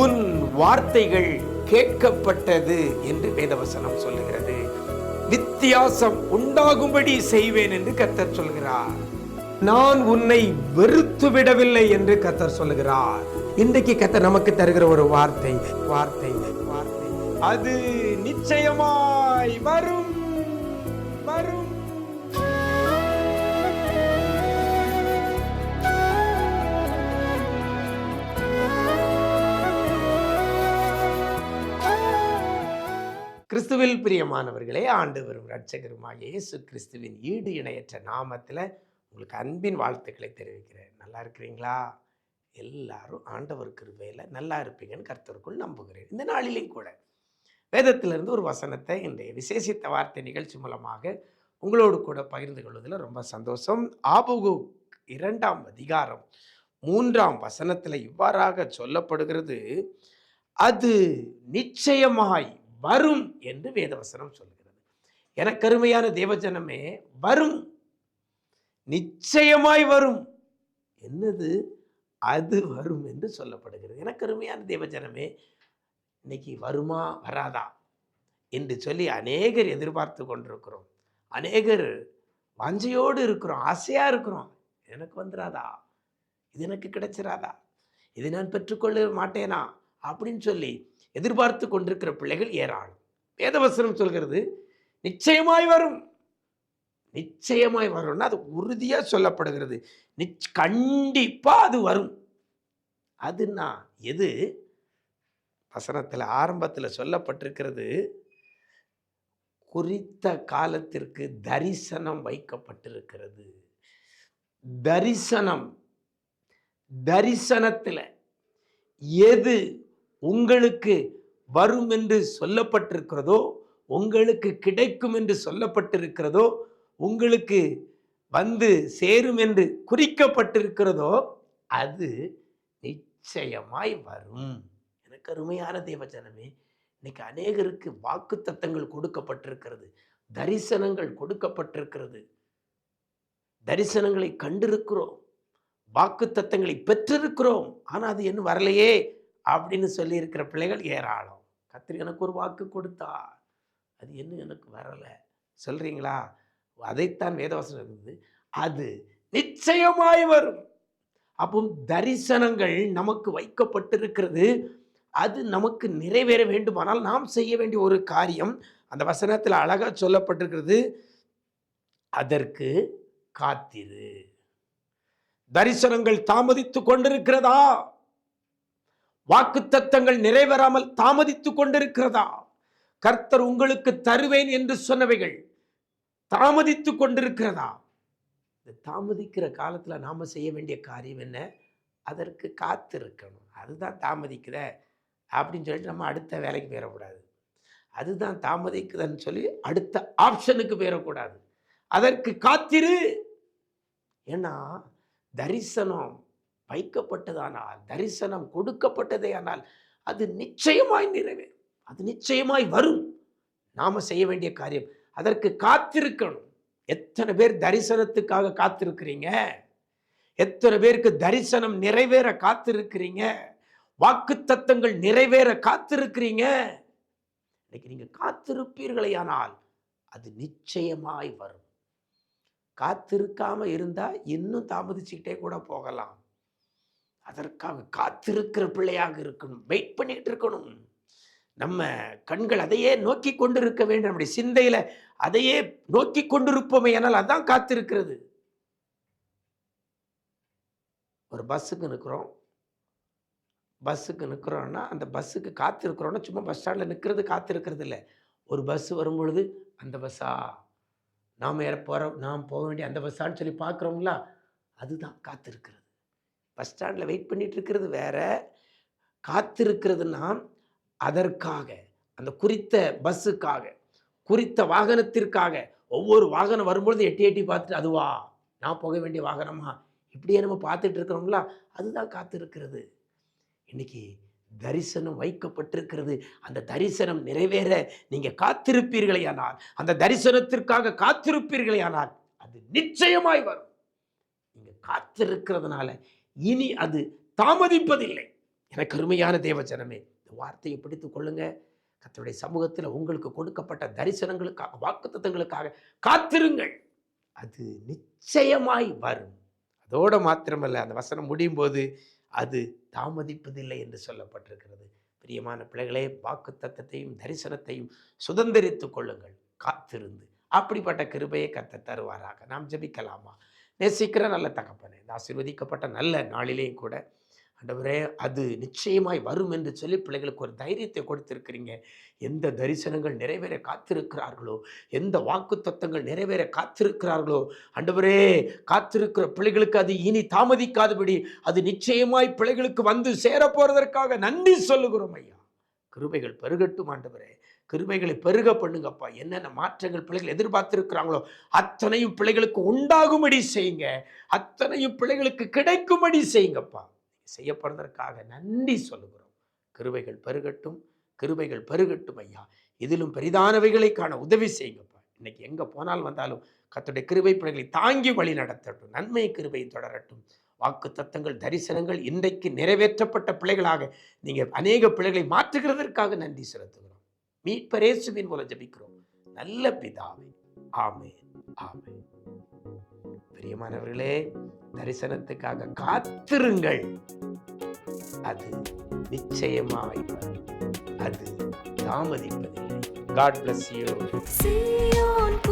உன் வார்த்தைகள் கேட்கப்பட்டது என்று வேதவசனம் சொல்லுகிறது. வித்தியாசம் உண்டாகும்படி செய்வேன் என்று கர்த்தர் சொல்கிறார். நான் உன்னை வெறுத்து விடவில்லை என்று கர்த்தர் சொல்லுகிறார். இன்றைக்கு கர்த்தர் நமக்கு தருகிற ஒரு வார்த்தை வார்த்தை வார்த்தை அது நிச்சயமாய் வரும் வரும். கிறிஸ்துவில் பிரியமானவர்களே, ஆண்டவரும் இரட்சகருமாகிய இயேசு கிறிஸ்துவின் ஈடு இணையற்ற நாமத்தில் உங்களுக்கு அன்பின் வாழ்த்துக்களை தெரிவிக்கிறேன். நல்லா இருக்கிறீங்களா? எல்லாரும் ஆண்டவர் கிருபையில் நல்லா இருப்பீங்கன்னு கர்த்தருக்குள் நம்புகிறேன். இந்த நாளிலேயும் கூட வேதத்திலிருந்து ஒரு வசனத்தை இன்றைய விசேஷித்த வார்த்தை நிகழ்ச்சி மூலமாக உங்களோடு கூட பகிர்ந்து கொள்வதில் ரொம்ப சந்தோஷம். ஆபகுக் 2ஆம் அதிகாரம் 3ஆம் வசனத்தில் இவ்வாறாக சொல்லப்படுகிறது, அது நிச்சயமாய் வரும் என்று வேதவசனம் சொல்கிறது. எனக்கு அருமையான தேவஜனமே, வரும், நிச்சயமாய் வரும். என்னது? அது வரும் என்று சொல்லப்படுகிறது. எனக்கு அருமையான தேவஜனமே, இன்னைக்கு வருமா வராதா என்று சொல்லி அநேகர் எதிர்பார்த்து கொண்டிருக்கிறோம். அநேகர் வாஞ்சையோடு இருக்கிறோம், ஆசையா இருக்கிறோம். எனக்கு வந்துடாதா, இது எனக்கு கிடைச்சிடாதா, இது நான் பெற்றுக்கொள்ள மாட்டேனா அப்படின்னு சொல்லி எதிர்பார்த்து கொண்டிருக்கிற பிள்ளைகள் ஏராளம். வேதவசனம் சொல்கிறது நிச்சயமாய் வரும். நிச்சயமாய் வரும்னா அது உறுதியா சொல்லப்படுகிறது. கண்டிப்பா அது வரும். அதுனா எது? வசனத்தில் ஆரம்பத்தில் சொல்லப்பட்டிருக்கிறது, குறித்த காலத்திற்கு தரிசனம் வைக்கப்பட்டிருக்கிறது. தரிசனம், தரிசனத்தில் எது உங்களுக்கு வரும் என்று சொல்லப்பட்டிருக்கிறதோ, உங்களுக்கு கிடைக்கும் என்று சொல்லப்பட்டிருக்கிறதோ, உங்களுக்கு வந்து சேரும் என்று குறிக்கப்பட்டிருக்கிறதோ, அது நிச்சயமாய் வரும். எனக்கு அருமையான தேவஜனமே, இன்னைக்கு அநேகருக்கு வாக்கு தத்தங்கள் கொடுக்கப்பட்டிருக்கிறது, தரிசனங்கள் கொடுக்கப்பட்டிருக்கிறது. தரிசனங்களை கண்டிருக்கிறோம், வாக்கு தத்தங்களை பெற்றிருக்கிறோம். ஆனால் அது இன்னும் வரலையே அப்படின்னு சொல்லி இருக்கிற பிள்ளைகள் ஏராளம். கர்த்தர் எனக்கு ஒரு வாக்கு கொடுத்தார், அது இன்னும் எனக்கு வரலை சொல்றீங்களா? அதைத்தான் வேதவசனம் இருக்குது, அது நிச்சயமாய் வரும். அப்போ தரிசனங்கள் நமக்கு வைக்கப்பட்டிருக்கிறது. அது நமக்கு நிறைவேற வேண்டுமானால் நாம் செய்ய வேண்டிய ஒரு காரியம் அந்த வசனத்தில் அழகா சொல்லப்பட்டிருக்கிறது, அதற்கு காத்திரு. தரிசனங்கள் தாமதித்து கொண்டிருக்கிறதா? வாக்குத்தத்தங்கள் நிறைவேறாமல் தாமதித்து கொண்டிருக்கிறதா? கர்த்தர் உங்களுக்கு தருவேன் என்று சொன்னவைகள் தாமதித்து கொண்டிருக்கிறதா? இந்த தாமதிக்கிற காலத்தில் நாம செய்ய வேண்டிய காரியம் என்ன? அதற்கு காத்திருக்கணும். அதுதான் தாமதிக்குத அப்படின்னு சொல்லிட்டு நம்ம அடுத்த வேலைக்கு போயிடக்கூடாது. அதுதான் தாமதிக்குதுன்னு சொல்லி அடுத்த ஆப்ஷனுக்கு போயிடக்கூடாது. அதற்கு காத்திரு. ஏன்னா தரிசனம் வைக்கப்பட்டதானால், தரிசனம் கொடுக்கப்பட்டதே ஆனால் அது நிச்சயமாய் நிறைவேறும், அது நிச்சயமாய் வரும். நாம செய்ய வேண்டிய காரியம் அதற்கு காத்திருக்கணும். எத்தனை பேர் தரிசனத்துக்காக காத்திருக்கிறீங்க? எத்தனை பேருக்கு தரிசனம் நிறைவேற காத்திருக்கிறீங்க? வாக்கு தத்தங்கள் நிறைவேற காத்திருக்கிறீங்க? இன்னைக்கு நீங்க காத்திருப்பீர்களே ஆனால் அது நிச்சயமாய் வரும். காத்திருக்காம இருந்தா இன்னும் தாமதிச்சுக்கிட்டே கூட போகலாம். அதற்காக காத்திருக்கிற பிள்ளையாக இருக்கணும், வெயிட் பண்ணிட்டு இருக்கணும். நம்ம கண்கள் அதையே நோக்கி கொண்டிருக்க வேண்டும். நம்முடைய சிந்தையில அதையே நோக்கி கொண்டிருப்போமே, ஆனால் அதான் காத்திருக்கிறது. ஒரு பஸ்ஸுக்கு நிற்கிறோம்னா அந்த பஸ்ஸுக்கு காத்திருக்கிறோம்னா சும்மா பஸ் ஸ்டாண்டில் நிற்கிறது காத்திருக்கிறது இல்லை. ஒரு பஸ் வரும்பொழுது அந்த பஸ்ஸா, நாம் போக வேண்டிய அந்த பஸ்ஸான்னு சொல்லி பார்க்குறோங்களா, அதுதான் காத்திருக்கிறது. பஸ் ஸ்டாண்டில் வெயிட் பண்ணிட்டு இருக்கிறது வேற, காத்திருக்கிறதுனா அதற்காக, அந்த குறித்த பஸ்ஸுக்காக, குறித்த வாகனத்திற்காக. ஒவ்வொரு வாகனம் வரும்பொழுது எட்டி எட்டி பார்த்துட்டு, அதுவா நான் போக வேண்டிய வாகனமா, இப்படியே நம்ம பார்த்துட்டு இருக்கிறோம்ல, அதுதான் காத்திருக்கிறது. இன்னைக்கு தரிசனம் வைக்கப்பட்டிருக்கிறது. அந்த தரிசனம் நிறைவேற நீங்க காத்திருப்பீர்களே ஆனால், அந்த தரிசனத்திற்காக காத்திருப்பீர்களே ஆனால் அது நிச்சயமாய் வரும். நீங்க காத்திருக்கிறதுனால இனி அது தாமதிப்பதில்லை. எனக்கு அருமையான தேவ ஜனமே, இந்த வார்த்தையை பிடித்துக் கொள்ளுங்க. கர்த்தருடைய சமூகத்தில் உங்களுக்கு கொடுக்கப்பட்ட தரிசனங்களுக்காக, வாக்குத்தத்தங்களுக்காக காத்திருங்கள். அது நிச்சயமாய் வரும். அதோட மாத்திரமல்ல, அந்த வசனம் முடியும் போது அது தாமதிப்பதில்லை என்று சொல்லப்பட்டிருக்கிறது. பிரியமான பிள்ளைகளே, வாக்குத்தத்தத்தையும் தரிசனத்தையும் சுதந்திரித்துக் கொள்ளுங்கள் காத்திருந்து. அப்படிப்பட்ட கிருபையை கர்த்தர் தருவாராக. நாம் ஜெபிக்கலாமா? நேசிக்கிற நல்ல தகப்பனே, இந்த ஆசீர்வதிக்கப்பட்ட நல்ல நாளிலேயும் கூட ஆண்டவரே, அது நிச்சயமாய் வரும் என்று சொல்லி பிள்ளைகளுக்கு ஒரு தைரியத்தை கொடுத்திருக்கிறீங்க. எந்த தரிசனங்கள் நிறைவேற காத்திருக்கிறார்களோ, எந்த வாக்குத்தத்தங்கள் நிறைவேற காத்திருக்கிறார்களோ, ஆண்டவரே, காத்திருக்கிற பிள்ளைகளுக்கு அது இனி தாமதிக்காதபடி அது நிச்சயமாய் பிள்ளைகளுக்கு வந்து சேரப்போறதற்காக நன்றி சொல்லுகிறோம் ஐயா. கிருபைகள் பெருகட்டும் ஆண்டவரே, கிருபைகளை பெருக பண்ணுங்கப்பா. என்னென்ன மாற்றங்கள் பிள்ளைகள் எதிர்பார்த்திருக்கிறாங்களோ அத்தனையும் பிள்ளைகளுக்கு உண்டாகும்படி செய்யுங்க. அத்தனையும் பிள்ளைகளுக்கு கிடைக்கும்படி செய்யுங்கப்பா. செய்யப்படுவதற்காக நன்றி சொல்லுகிறோம். கிருபைகள் பெருகட்டும், கிருபைகள் பெருகட்டும் ஐயா. இதிலும் பெரிதானவைகளை காண உதவி செய்யுங்கப்பா. இன்னைக்கு எங்க போனால் வந்தாலும் கர்த்தருடைய கிருபை பிள்ளைகளை தாங்கி வழி நடத்தட்டும். நன்மை கிருபை தொடரட்டும். வாக்கு தத்தங்கள், தரிசனங்கள் இன்றைக்கு நிறைவேற்றப்பட்ட பிள்ளைகளாக நீங்க அநேக பிள்ளைகளை மாற்றுகிறதற்காக நன்றி செலுத்துகிறோம். மீட்பர் இயேசுவின் மூலம் ஜெபிக்கிறோம் நல்ல பிதாவே, ஆமென், ஆமென். பிரியமானவர்களே, தரிசனத்துக்காக காத்திருங்கள். அது நிச்சயமாய் வரும். அது தாமதிப்பதில்லை. God bless you.